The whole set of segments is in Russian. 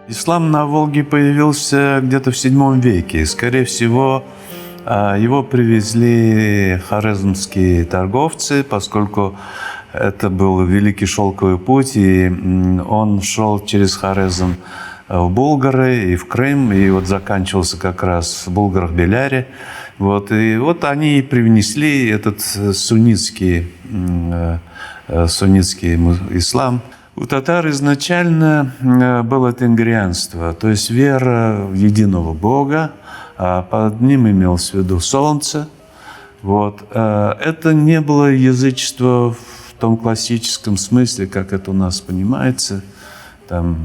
Ислам на Волге появился где-то в VII веке. Скорее всего, его привезли хорезмские торговцы, поскольку это был Великий Шелковый путь, и он шел через Хорезм в Булгары и в Крым, и вот заканчивался как раз в Булгарах-Беляре. И вот они привнесли этот суннитский ислам. У татар изначально было тенгрианство, то есть вера в единого Бога, а под ним имелось в виду солнце. Это не было язычество в том классическом смысле, как это у нас понимается. Там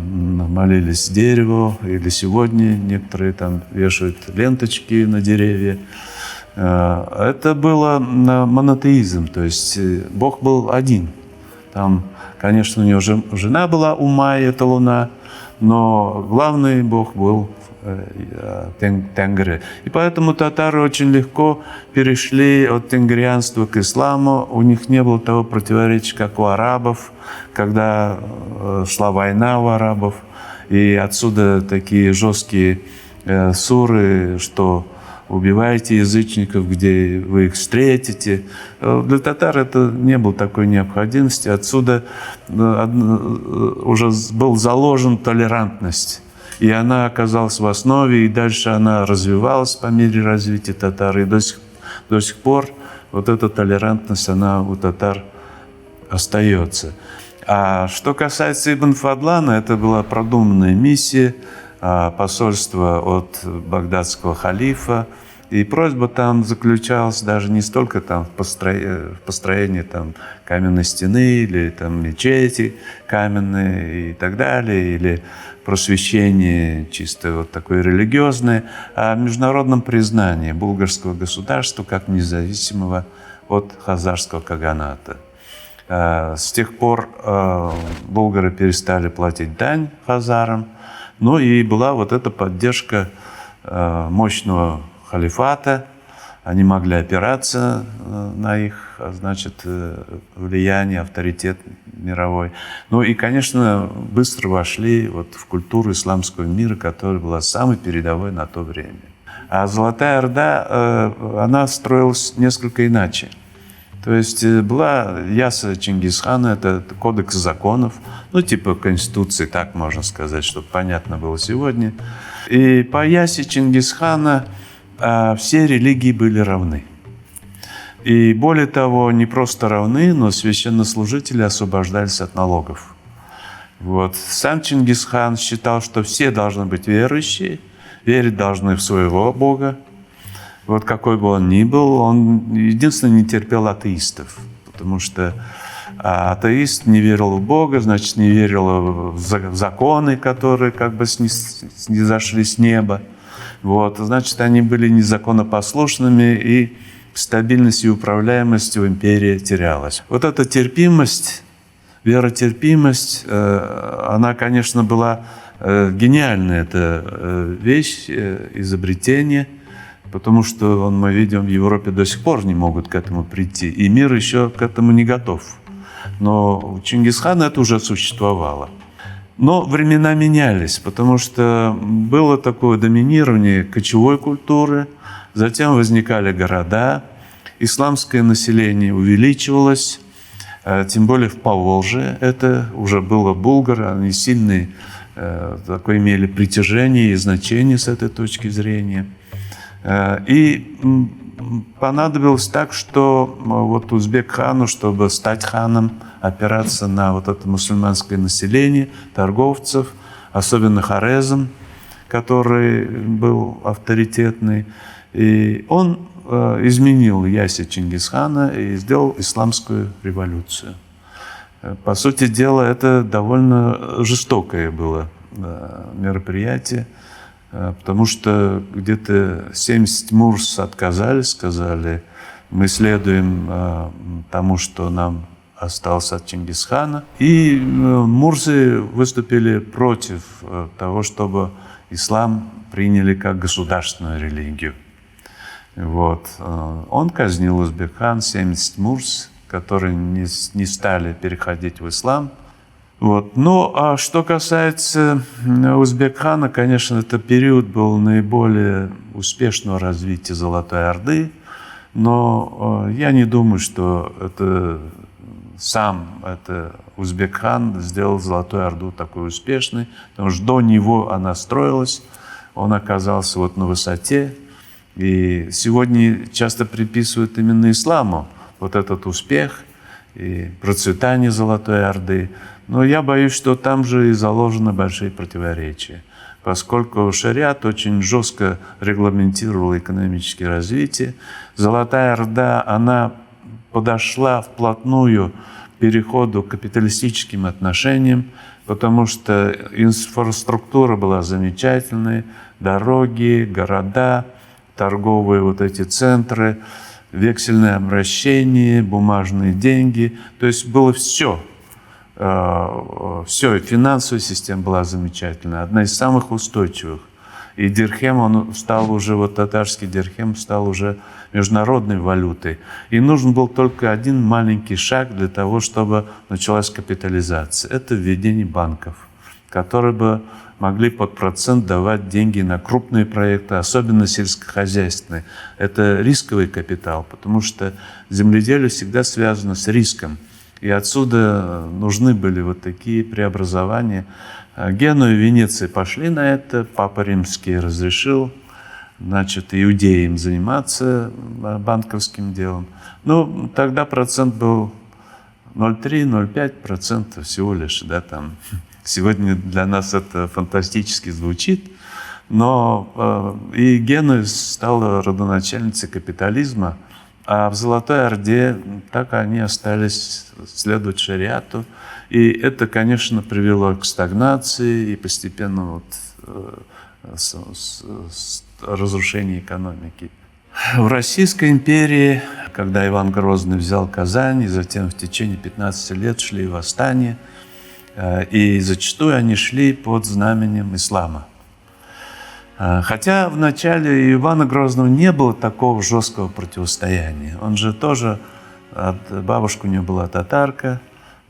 молились дереву, или сегодня некоторые там вешают ленточки на деревья. Это было монотеизм, то есть Бог был один. Там, конечно, у него жена была Умай, это Луна, но главный Бог был Тенгри. И поэтому татары очень легко перешли от тенгрианства к исламу. У них не было того противоречия, как у арабов, когда шла война у арабов. И отсюда такие жесткие суры, что убивайте язычников, где вы их встретите. Для татар это не было такой необходимости. Отсюда уже был заложен толерантность. И она оказалась в основе, и дальше она развивалась по мере развития татар. И до сих пор вот эта толерантность, она у татар остается. А что касается Ибн Фадлана, это была продуманная миссия, посольство от багдадского халифа. И просьба там заключалась даже не столько там в построении там каменной стены или там мечети каменные и так далее, или просвещение чисто вот такое религиозное, а в международном признании булгарского государства как независимого от хазарского каганата. С тех пор булгары перестали платить дань хазарам, и была вот эта поддержка мощного халифата. Они могли опираться на их, влияние, авторитет мировой. И, конечно, быстро вошли в культуру исламского мира, которая была самой передовой на то время. А Золотая Орда, она строилась несколько иначе. То есть была Яса Чингисхана, это кодекс законов, типа Конституции, так можно сказать, чтобы понятно было сегодня. И по Ясе Чингисхана все религии были равны. И более того, не просто равны, но священнослужители освобождались от налогов. Сам Чингисхан считал, что все должны быть верующие, верить должны в своего Бога. Какой бы он ни был, он единственное не терпел атеистов, потому что атеист не верил в Бога, значит, не верил в законы, которые снизошли с неба. Значит, они были незаконопослушными, и стабильность и управляемость у империи терялась. Эта терпимость, веротерпимость, она, конечно, была гениальная. Это вещь, изобретение, потому что мы видим, в Европе до сих пор не могут к этому прийти, и мир еще к этому не готов. Но у Чингисхана это уже существовало. Но времена менялись, потому что было такое доминирование кочевой культуры, затем возникали города, исламское население увеличивалось, тем более в Поволжье. Это уже было булгары, они сильные, имели притяжение и значение с этой точки зрения. И понадобилось так, что Узбек-хану, чтобы стать ханом, опираться на это мусульманское население, торговцев, особенно Хорезм, который был авторитетный. И он изменил Ясе Чингисхана и сделал исламскую революцию. По сути дела, это довольно жестокое было мероприятие, потому что где-то 70 мурс отказались, сказали, мы следуем тому, что нам осталось от Чингисхана. И мурсы выступили против того, чтобы ислам приняли как государственную религию. Он казнил Узбек-хан, 70 мурс, которые не стали переходить в ислам. Вот. Ну, а что касается Узбек-хана, конечно, этот период был наиболее успешного развития Золотой Орды, но я не думаю, что это Узбек-хан сделал Золотую Орду такой успешной, потому что до него она строилась, он оказался вот на высоте, и сегодня часто приписывают именно исламу вот этот успех и процветание Золотой Орды. Но я боюсь, что там же и заложены большие противоречия, поскольку шариат очень жестко регламентировал экономическое развитие. Золотая Орда, она подошла вплотную к переходу к капиталистическим отношениям, потому что инфраструктура была замечательной, дороги, города, торговые вот эти центры, вексельное обращение, бумажные деньги. То есть было все. Все, финансовая система была замечательная, одна из самых устойчивых. И дирхем, он стал уже, вот татарский дирхем стал уже международной валютой. И нужен был только один маленький шаг для того, чтобы началась капитализация. Это введение банков, которые бы могли под процент давать деньги на крупные проекты, особенно сельскохозяйственные. Это рисковый капитал, потому что земледелие всегда связано с риском. И отсюда нужны были вот такие преобразования. Генуя и Венеция пошли на это, Папа Римский разрешил, значит, иудеям заниматься банковским делом. Ну, тогда процент был 0,3-0,5% всего лишь, да, там. Сегодня для нас это фантастически звучит, но и Генуя стала родоначальницей капитализма, а в Золотой Орде так они остались следовать шариату. И это, конечно, привело к стагнации и постепенному разрушению экономики. В Российской империи, когда Иван Грозный взял Казань, и затем в течение 15 лет шли восстания, и зачастую они шли под знаменем ислама. Хотя в начале Ивана Грозного не было такого жесткого противостояния. Он же тоже, бабушка у него была татарка,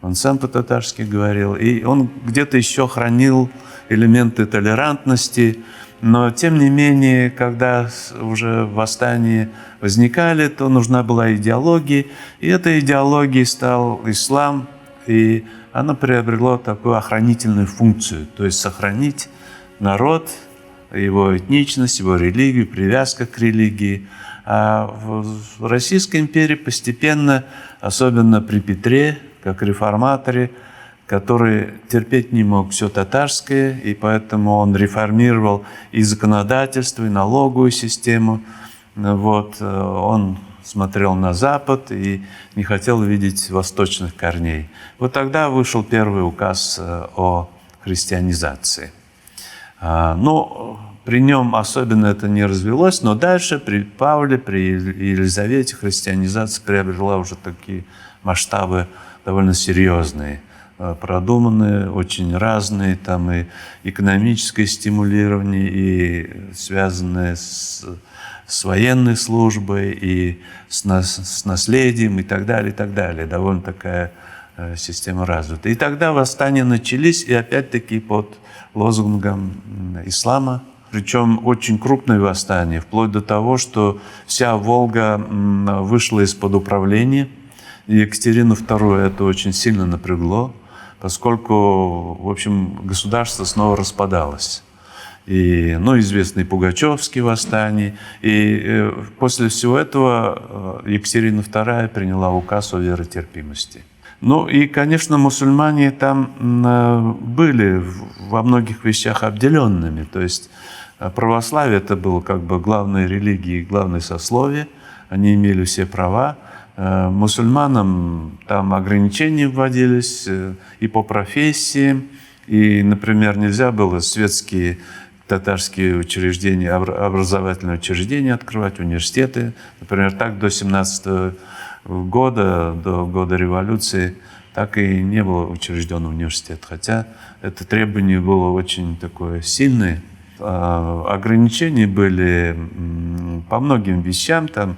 он сам по-татарски говорил, и он где-то еще хранил элементы толерантности, но тем не менее, когда уже восстания возникали, то нужна была идеология, и этой идеологией стал ислам, и она приобрела такую охранительную функцию, то есть сохранить народ, его этничность, его религию, привязка к религии. А в Российской империи постепенно, особенно при Петре, как реформаторе, который терпеть не мог все татарское, и поэтому он реформировал и законодательство, и налоговую систему. Вот, он смотрел на Запад и не хотел видеть восточных корней. Вот тогда вышел первый указ о христианизации. Ну, при нем особенно это не развелось, но дальше при Павле, при Елизавете христианизация приобрела уже такие масштабы довольно серьезные, продуманные, очень разные, там и экономическое стимулирование, и связанное с военной службой, и с наследием, и так далее, и так далее. Довольно такая система развита. И тогда восстания начались, и опять-таки под лозунгом ислама. Причем очень крупные восстания, вплоть до того, что вся Волга вышла из-под управления. Екатерину II это очень сильно напрягло, поскольку, в общем, государство снова распадалось. И, ну, известные Пугачевские восстания. И после всего этого Екатерина II приняла указ о веротерпимости. Ну и, конечно, мусульмане там были во многих вещах обделенными. То есть православие это было как бы главной религией, главное сословие. Они имели все права. Мусульманам там ограничения вводились и по профессиям. И, например, нельзя было светские татарские учреждения, образовательные учреждения открывать, университеты. Например, так до 17 года, до года революции, так и не было учрежден университет. Хотя это требование было очень такое сильное. Ограничения были по многим вещам. Там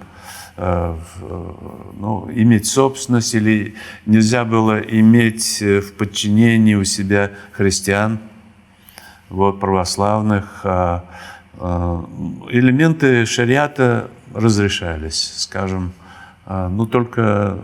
иметь собственность, или нельзя было иметь в подчинении у себя христиан, православных. Элементы шариата разрешались, скажем, только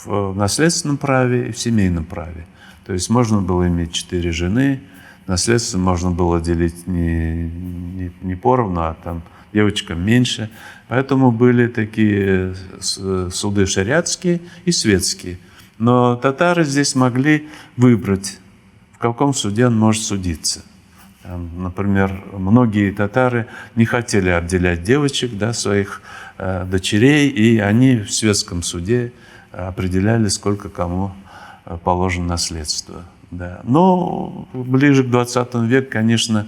в наследственном праве и в семейном праве. То есть можно было иметь 4 жены, наследство можно было делить не поровну, а там девочкам меньше. Поэтому были такие суды шариатские и светские. Но татары здесь могли выбрать, в каком суде он может судиться. Например, многие татары не хотели обделять девочек, своих дочерей, и они в светском суде определяли, сколько кому положено наследство. Да. Но ближе к 20 веку, конечно,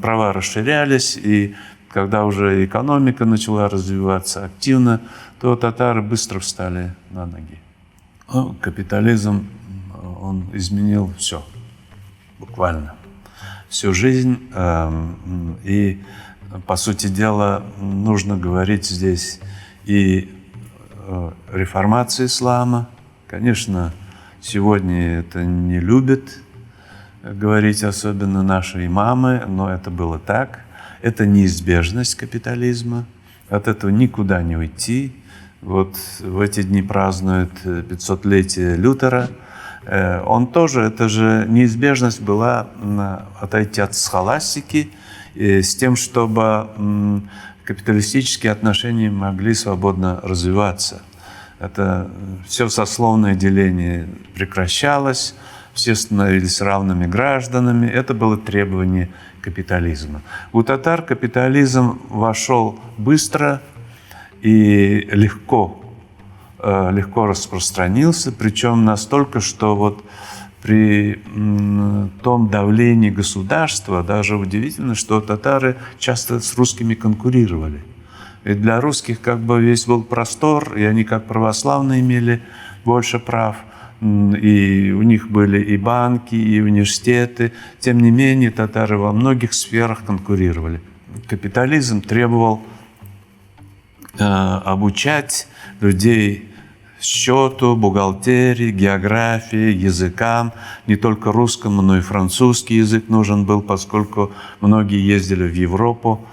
права расширялись, и когда уже экономика начала развиваться активно, то татары быстро встали на ноги. Капитализм, он изменил все, буквально. Всю жизнь. И, по сути дела, нужно говорить здесь и о реформации ислама. Конечно, сегодня это не любят говорить, особенно наши имамы, но это было так. Это неизбежность капитализма. От этого никуда не уйти. В эти дни празднуют 500-летие Лютера. Он тоже, это же неизбежность была отойти от схоластики с тем, чтобы капиталистические отношения могли свободно развиваться. Это все сословное деление прекращалось, все становились равными гражданами. Это было требование капитализма. У татар капитализм вошел быстро и легко распространился, причем настолько, что при том давлении государства даже удивительно, что татары часто с русскими конкурировали. Ведь для русских весь был простор, и они как православные имели больше прав, и у них были и банки, и университеты. Тем не менее, татары во многих сферах конкурировали. Капитализм требовал обучать людей счету, бухгалтерии, географии, языкам. Не только русскому, но и французский язык нужен был, поскольку многие ездили в Европу.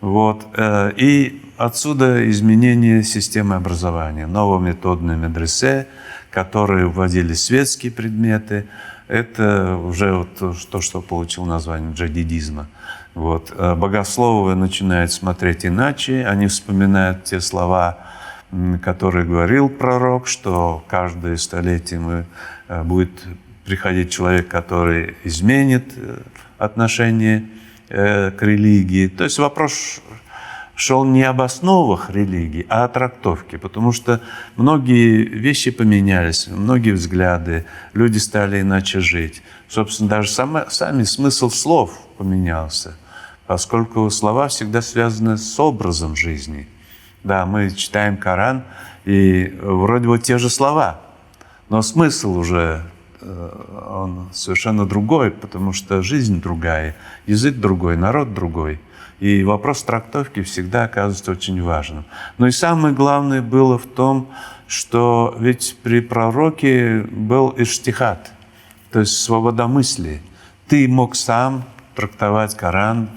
И отсюда изменение системы образования. Новометодные медресе, которые вводили светские предметы. Это уже то, что получило название джадидизма. Богословы начинают смотреть иначе. Они вспоминают те слова, который говорил пророк, что каждое столетие будет приходить человек, который изменит отношение к религии. То есть вопрос шел не об основах религии, а о трактовке, потому что многие вещи поменялись, многие взгляды, люди стали иначе жить. Собственно, даже сами смысл слов поменялся, поскольку слова всегда связаны с образом жизни. Да, мы читаем Коран, и вроде те же слова, но смысл уже он совершенно другой, потому что жизнь другая, язык другой, народ другой. И вопрос трактовки всегда оказывается очень важным. Но и самое главное было в том, что ведь при пророке был иджтихад, то есть свободомыслие. Ты мог сам трактовать Коран,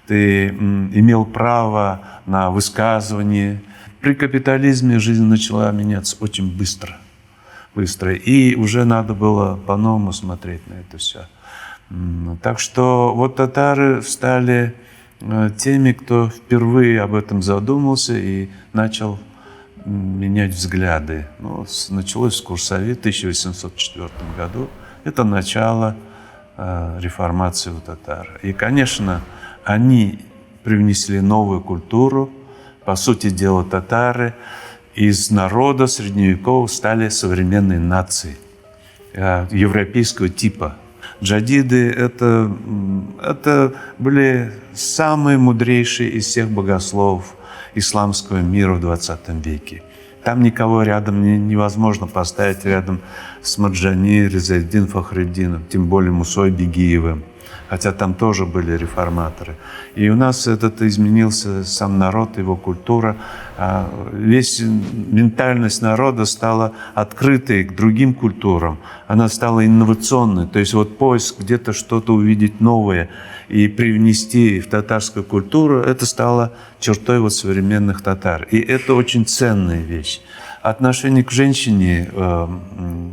ты имел право на высказывание. При капитализме жизнь начала меняться очень быстро. И уже надо было по-новому смотреть на это все. Так что татары стали теми, кто впервые об этом задумался и начал менять взгляды. Началось с Курсави в 1804 году. Это начало реформации у татар. И, конечно, они привнесли новую культуру. По сути дела, татары из народа средневекового стали современной нацией европейского типа. Джадиды – это были самые мудрейшие из всех богословов исламского мира в 20 веке. Там никого рядом невозможно поставить рядом с Марджани, Ризаэддин Фахриддином, тем более Мусой Бегиевым. хотя там тоже были реформаторы. И у нас изменился сам народ, его культура. Весь ментальность народа стала открытой к другим культурам. Она стала инновационной. То есть вот поиск где-то что-то увидеть новое и привнести в татарскую культуру, это стало чертой вот современных татар. И это очень ценная вещь. Отношение к женщине,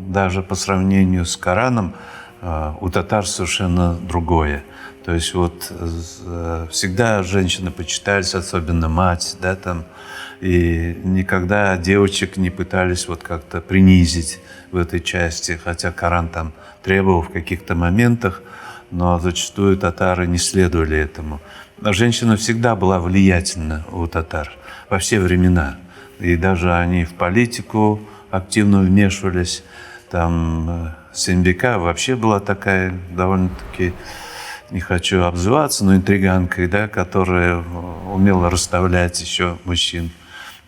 даже по сравнению с Кораном, у татар совершенно другое. То есть вот всегда женщины почитались, особенно мать, да, там, и никогда девочек не пытались вот как-то принизить в этой части, хотя Коран там требовал в каких-то моментах, но зачастую татары не следовали этому. А женщина всегда была влиятельна у татар во все времена. И даже они в политику активно вмешивались. Там Сенбека вообще была такая довольно-таки, не хочу обзываться, но интриганкой, да, которая умела расставлять еще мужчин.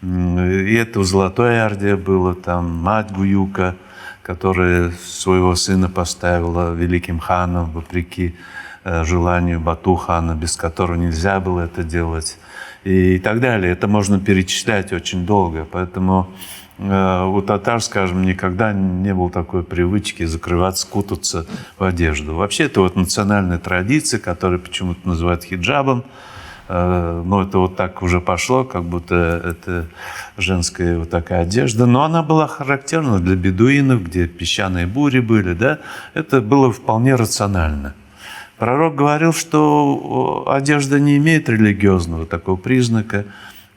И это в Золотой Орде было, там мать Гуюка, которая своего сына поставила великим ханом, вопреки желанию Бату хана, без которого нельзя было это делать, и так далее. Это можно перечислять очень долго, поэтому у татар, скажем, никогда не было такой привычки закрываться, кутаться в одежду. Вообще это вот национальная традиция, которую почему-то называют хиджабом. Но это вот так уже пошло, как будто это женская вот такая одежда. Но она была характерна для бедуинов, где песчаные бури были, да. Это было вполне рационально. Пророк говорил, что одежда не имеет религиозного такого признака.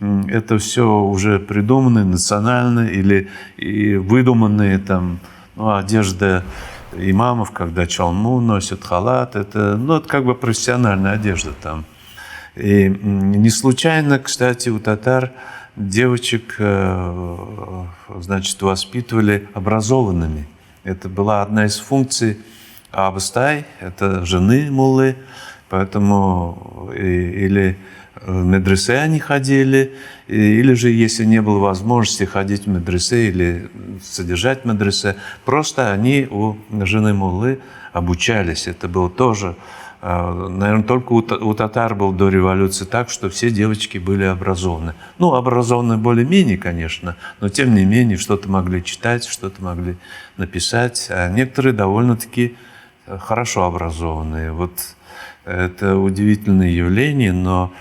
Это все уже придуманные, национальные или и выдуманные там, одежда имамов, когда чалму носят, халат. Это как бы профессиональная одежда там. И не случайно, кстати, у татар девочек, значит, воспитывали образованными. Это была одна из функций абыстай, это жены муллы, поэтому или в медресе они ходили, или же, если не было возможности ходить в медресе или содержать медресе, просто они у жены муллы обучались. Это было тоже, наверное, только у татар было до революции так, что все девочки были образованы. Образованы более-менее, конечно, но тем не менее что-то могли читать, что-то могли написать, а некоторые довольно-таки хорошо образованные. Вот это удивительное явление, но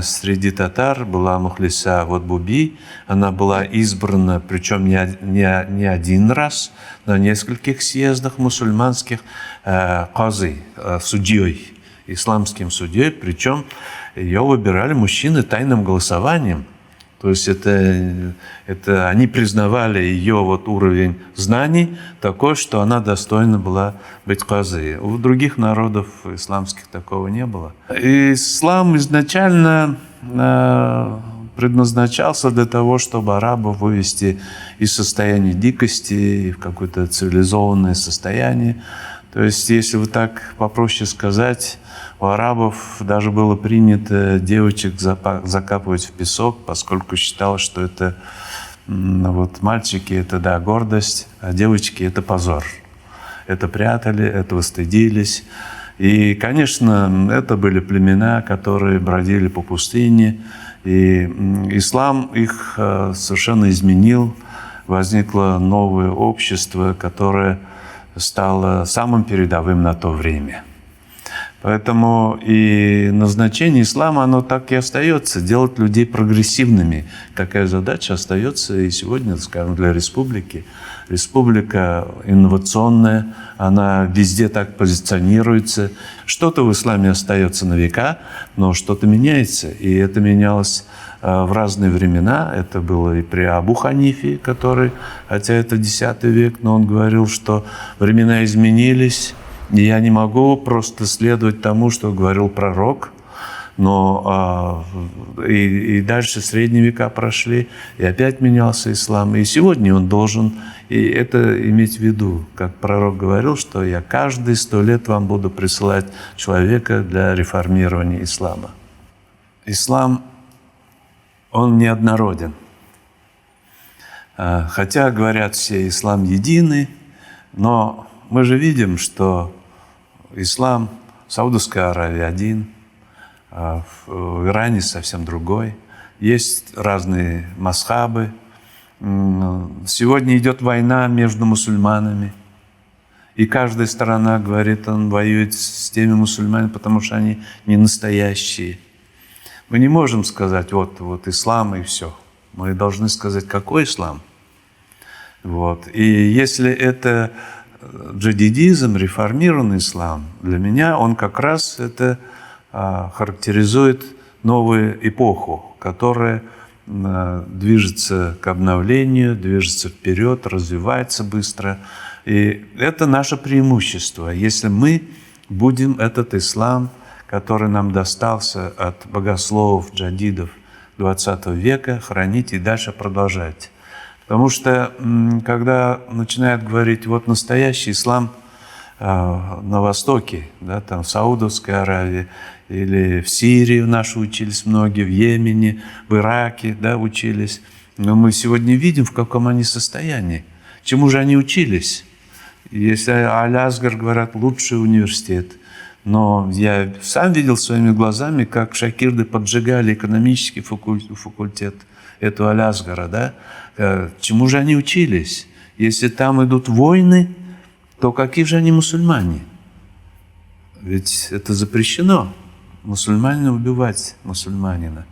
среди татар была Мухлиса Буби. Она была избрана, причем не один раз, на нескольких съездах мусульманских, казы, судьей, исламским судьей. Причем ее выбирали мужчины тайным голосованием. То есть это они признавали ее уровень знаний такой, что она достойна была быть казы. У других народов исламских такого не было. И ислам изначально предназначался для того, чтобы арабов вывести из состояния дикости в какое-то цивилизованное состояние. То есть, если вот так попроще сказать, у арабов даже было принято девочек закапывать в песок, поскольку считалось, что это мальчики – это, да, гордость, а девочки – это позор. Это прятали, этого стыдились. И, конечно, это были племена, которые бродили по пустыне, и ислам их совершенно изменил. Возникло новое общество, которое стало самым передовым на то время. Поэтому и назначение ислама, оно так и остается, делать людей прогрессивными. Такая задача остается и сегодня, скажем, для республики. Республика инновационная, она везде так позиционируется. Что-то в исламе остается на века, но что-то меняется. И это менялось в разные времена. Это было и при Абу Ханифе, который, хотя это X век, но он говорил, что времена изменились, и я не могу просто следовать тому, что говорил пророк. Но и дальше средние века прошли, и опять менялся ислам. И сегодня он должен и это иметь в виду. Как пророк говорил, что я каждые 100 лет вам буду присылать человека для реформирования ислама. Ислам, он неоднороден. Хотя говорят все, ислам единый, но мы же видим, что ислам в Саудовской Аравии один, а в Иране совсем другой. Есть разные мазхабы. Сегодня идет война между мусульманами. И каждая сторона говорит, он воюет с теми мусульманами, потому что они не настоящие. Мы не можем сказать, вот ислам и все. Мы должны сказать, какой ислам. Вот. И если это джадидизм, реформированный ислам, для меня он как раз это характеризует новую эпоху, которая движется к обновлению, движется вперед, развивается быстро. И это наше преимущество, если мы будем этот ислам, который нам достался от богословов, джадидов XX века, хранить и дальше продолжать. Потому что, когда начинают говорить, вот настоящий ислам на Востоке, да, там в Саудовской Аравии, или в Сирии наши учились многие, в Йемене, в Ираке, да, учились. Но мы сегодня видим, в каком они состоянии. Чему же они учились? Если Аль-Азгар, говорят, лучший университет. Но я сам видел своими глазами, как шакирды поджигали экономический факультет этого Аль-Азгара, да? Чему же они учились? Если там идут войны, то какие же они мусульмане? Ведь это запрещено. Мусульманина убивать мусульманина.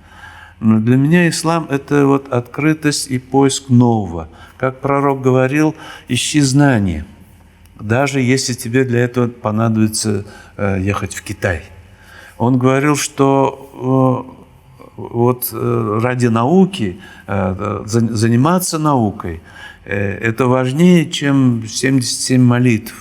Но для меня ислам – это вот открытость и поиск нового. Как пророк говорил, ищи знания, даже если тебе для этого понадобится ехать в Китай. Он говорил, что вот ради науки, заниматься наукой – это важнее, чем 77 молитв.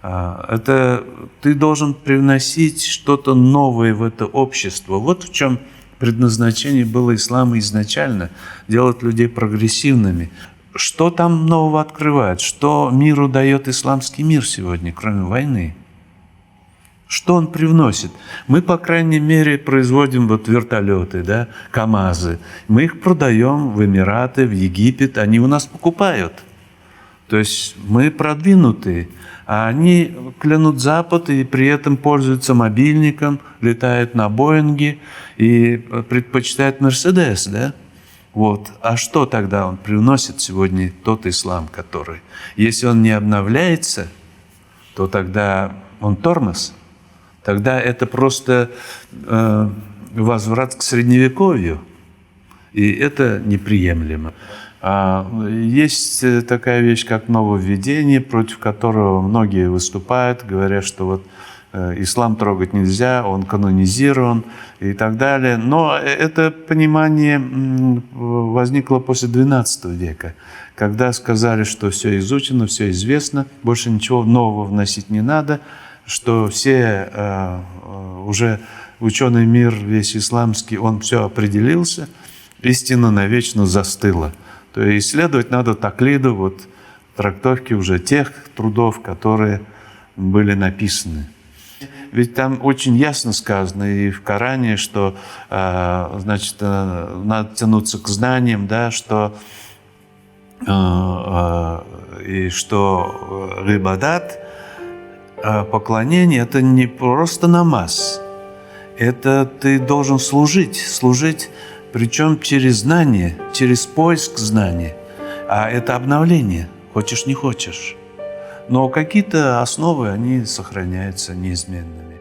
Это ты должен привносить что-то новое в это общество. Вот в чем предназначение было ислама изначально – делать людей прогрессивными. Что там нового открывает? Что миру дает исламский мир сегодня, кроме войны? Что он привносит? Мы, по крайней мере, производим вот вертолеты, да, КАМАЗы. Мы их продаем в Эмираты, в Египет, они у нас покупают. То есть мы продвинутые, а они клянут Запад и при этом пользуются мобильником, летают на Боинге и предпочитают Мерседес, да? Вот. А что тогда он привносит сегодня тот ислам, который? Если он не обновляется, то тогда он тормоз. Тогда это просто возврат к Средневековью. И это неприемлемо. Есть такая вещь, как нововведение, против которого многие выступают, говорят, что вот ислам трогать нельзя, он канонизирован и так далее. Но это понимание возникло после XII века, когда сказали, что все изучено, все известно, больше ничего нового вносить не надо, что все уже ученый мир весь исламский, он все определился, истина навечно застыла. То есть исследовать надо таклиду, вот трактовки уже тех трудов, которые были написаны. Ведь там очень ясно сказано и в Коране, что значит, надо тянуться к знаниям, да, что гибадат, поклонение, это не просто намаз, это ты должен служить, причем через знание, через поиск знания, а это обновление, хочешь не хочешь. Но какие-то основы, они сохраняются неизменными.